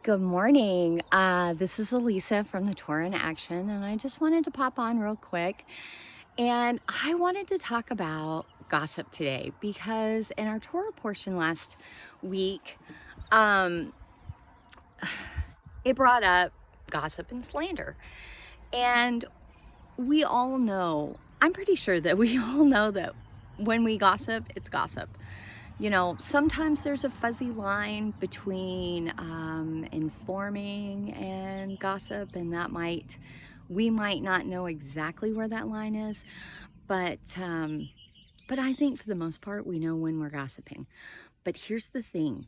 Good morning. This is Elisa from the Torah in Action, and I just wanted to pop on real quick. And I wanted to talk about gossip today because in our Torah portion last week, um, it brought up gossip and slander. And we all know, I'm pretty sure that we all know that when we gossip, it's gossip. You know, sometimes there's a fuzzy line between informing and gossip, and we might not know exactly where that line is, but but I think for the most part, we know when we're gossiping. But here's the thing.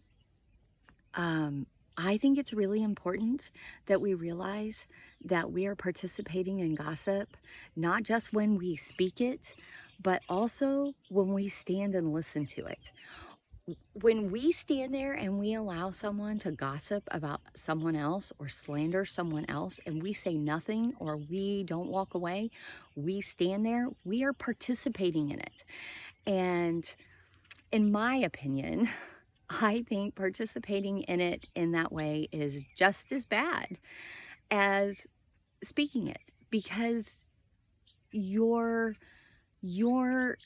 Um, I think it's really important that we realize that we are participating in gossip, not just when we speak it, but also when we stand and listen to it. When we stand there and we allow someone to gossip about someone else or slander someone else and we say nothing or we don't walk away, we stand there, we are participating in it. And in my opinion, I think participating in it in that way is just as bad as speaking it because you're you're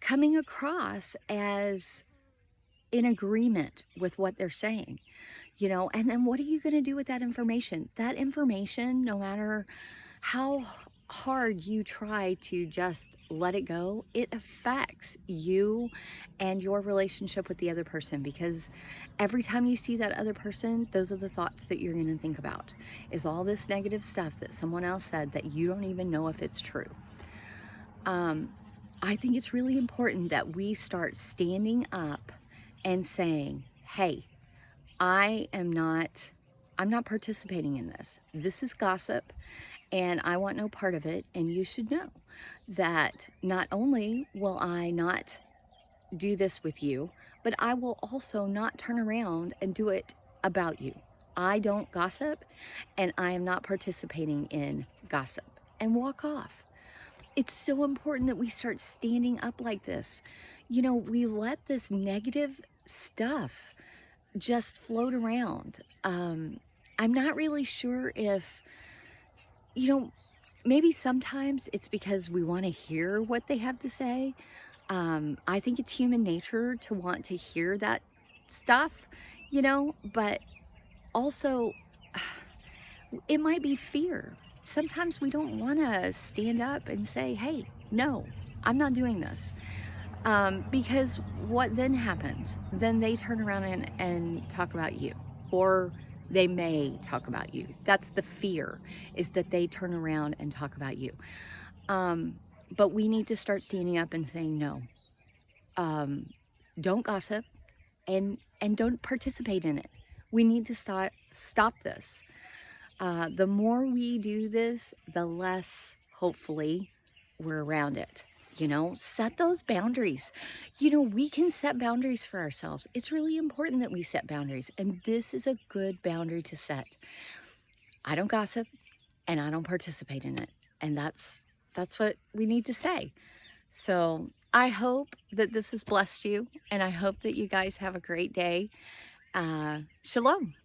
coming across as in agreement with what they're saying, you know, and then what are you going to do with that information? That information, no matter how hard you try to just let it go, it affects you and your relationship with the other person because every time you see that other person, those are the thoughts that you're going to think about is all this negative stuff that someone else said that you don't even know if it's true. I think it's really important that we start standing up and saying, hey, I am not I'm not participating in this. This is gossip and I want no part of it. And you should know that not only will I not do this with you, but I will also not turn around and do it about you. I don't gossip and I am not participating in gossip and walk off. It's so important that we start standing up like this. You know, we let this negative stuff just float around. I'm not really sure if, you know, maybe sometimes it's because we want to hear what they have to say. I think it's human nature to want to hear that stuff, you know, but also it might be fear. Sometimes we don't want to stand up and say, hey, no, I'm not doing this. Because what then happens? Then they turn around and talk about you, or they may talk about you. That's the fear, is that they turn around and talk about you. But we need to start standing up and saying, no, don't gossip and don't participate in it. We need to stop this. The more we do this, the less, hopefully, we're around it. You know, set those boundaries. You know, we can set boundaries for ourselves. It's really important that we set boundaries, and this is a good boundary to set. I don't gossip, and I don't participate in it, and that's what we need to say. So I hope that this has blessed you, and I hope that you guys have a great day. Shalom.